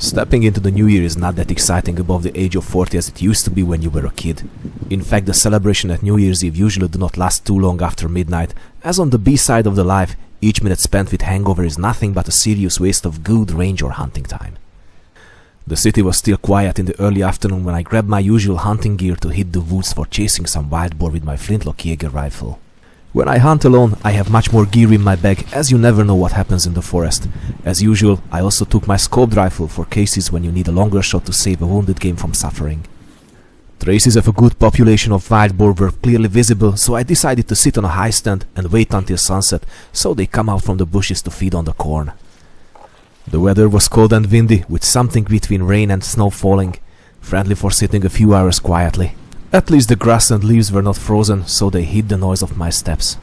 Stepping into the new year is not that exciting above the age of 40 as it used to be when you were a kid. In fact, the celebration at New Year's Eve usually do not last too long after midnight, as on the B side of the life, each minute spent with hangover is nothing but a serious waste of good range or hunting time. The city was still quiet in the early afternoon when I grabbed my usual hunting gear to hit the woods for chasing some wild boar with my flintlock Jaeger rifle. When I hunt alone, I have much more gear in my bag, as you never know what happens in the forest. As usual, I also took my scoped rifle for cases when you need a longer shot to save a wounded game from suffering. Traces of a good population of wild boar were clearly visible, so I decided to sit on a high stand and wait until sunset, so they come out from the bushes to feed on the corn. The weather was cold and windy, with something between rain and snow falling, friendly for sitting a few hours quietly. At least the grass and leaves were not frozen, so they hid the noise of my steps.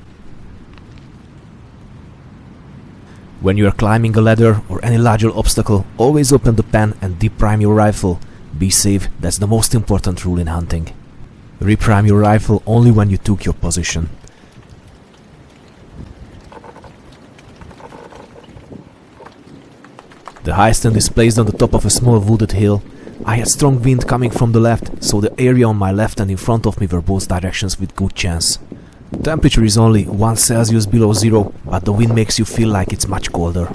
When you are climbing a ladder or any larger obstacle, always open the pen and deprime your rifle. Be safe, that's the most important rule in hunting. Reprime your rifle only when you took your position. The high stand is placed on the top of a small wooded hill. I had strong wind coming from the left, so the area on my left and in front of me were both directions with good chance. Temperature is only 1 Celsius below zero, but the wind makes you feel like it's much colder.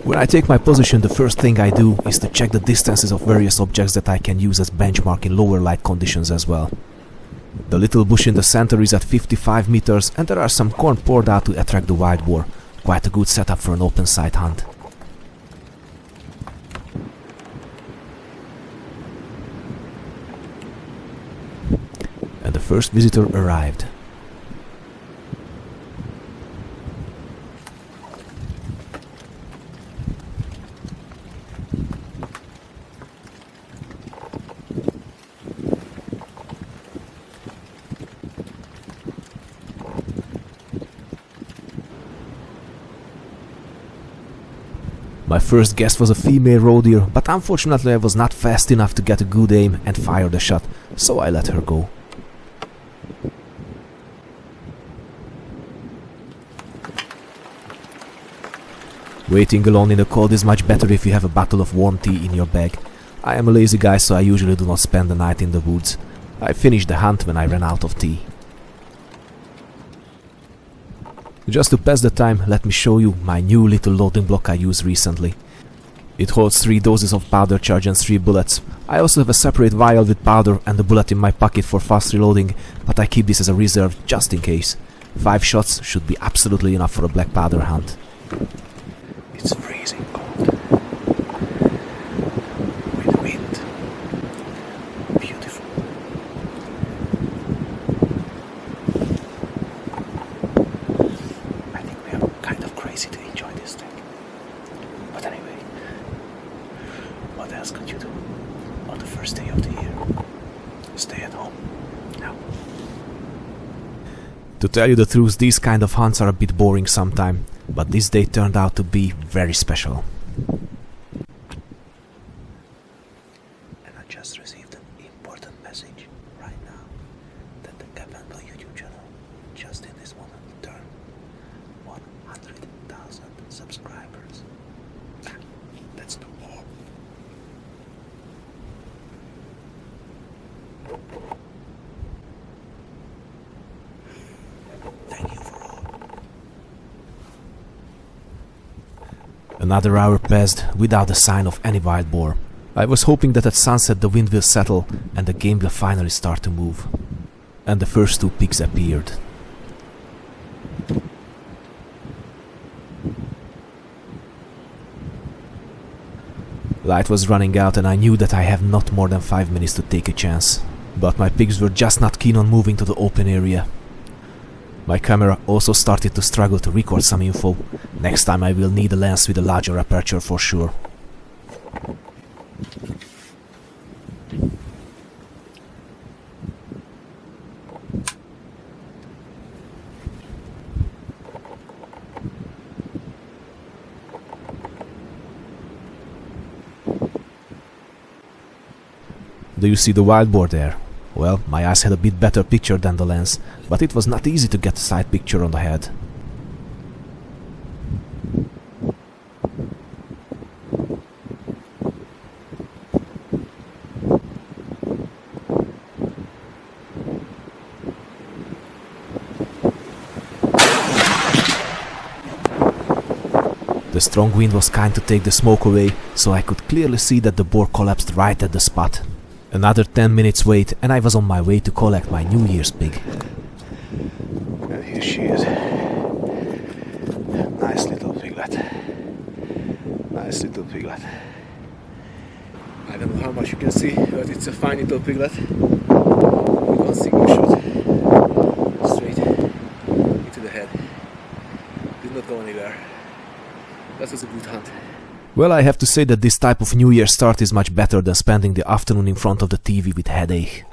When I take my position, the first thing I do is to check the distances of various objects that I can use as benchmark in lower light conditions as well. The little bush in the center is at 55 meters and there are some corn poured out to attract the wild boar. Quite a good setup for an open sight hunt. And the first visitor arrived. My first guess was a female roe deer, but unfortunately I was not fast enough to get a good aim and fire the shot, so I let her go. Waiting alone in the cold is much better if you have a bottle of warm tea in your bag. I am a lazy guy, so I usually do not spend the night in the woods. I finished the hunt when I ran out of tea. Just to pass the time, let me show you my new little loading block I used recently. It holds 3 doses of powder charge and 3 bullets. I also have a separate vial with powder and a bullet in my pocket for fast reloading, but I keep this as a reserve just in case. 5 shots should be absolutely enough for a black powder hunt. It's freezing cold. With wind. Beautiful. I think we are kind of crazy to enjoy this thing. But anyway, what else could you do on the first day of the year? Stay at home. No. To tell you the truth, these kind of hunts are a bit boring sometimes, but this day turned out to be very special. And I just received an important message right now that the capandball YouTube channel just in this moment turned 100,000 subscribers. That's no more. Thank you for all. Another hour passed without a sign of any wild boar. I was hoping that at sunset the wind will settle and the game will finally start to move. And the first 2 pigs appeared. Light was running out and I knew that I have not more than 5 minutes to take a chance. But my pigs were just not keen on moving to the open area. My camera also started to struggle to record some info. Next time I will need a lens with a larger aperture for sure. Do you see the wild boar there? Well, my eyes had a bit better picture than the lens, but it was not easy to get a side picture on the head. The strong wind was kind to take the smoke away, so I could clearly see that the boar collapsed right at the spot. Another 10 minutes wait and I was on my way to collect my New Year's pig. And here she is. Nice little piglet. Nice little piglet. I don't know how much you can see, but it's a fine little piglet. One single shot. Straight into the head. Did not go anywhere. That was a good hunt. Well, I have to say that this type of New Year start is much better than spending the afternoon in front of the TV with headache.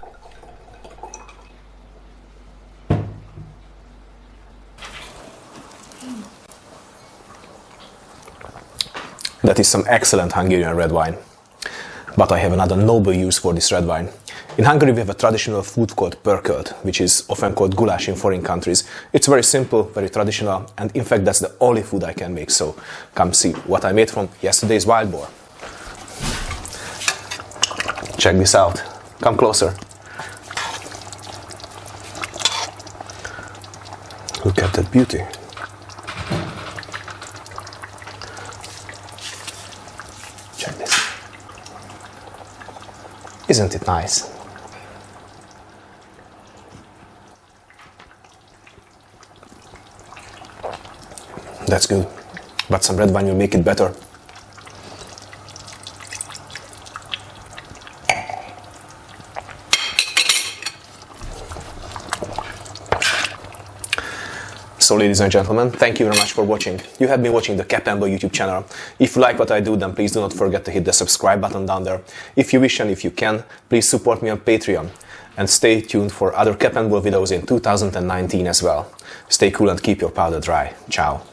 That is some excellent Hungarian red wine. But I have another noble use for this red wine. In Hungary we have a traditional food called pörkölt, which is often called goulash in foreign countries. It's very simple, very traditional, and in fact that's the only food I can make, so come see what I made from yesterday's wild boar. Check this out. Come closer. Look at that beauty. Check this. Isn't it nice? That's good, but some red wine will make it better. So ladies and gentlemen, thank you very much for watching. You have been watching the capandball YouTube channel. If you like what I do, then please do not forget to hit the subscribe button down there. If you wish and if you can, please support me on Patreon. And stay tuned for other capandball videos in 2019 as well. Stay cool and keep your powder dry. Ciao.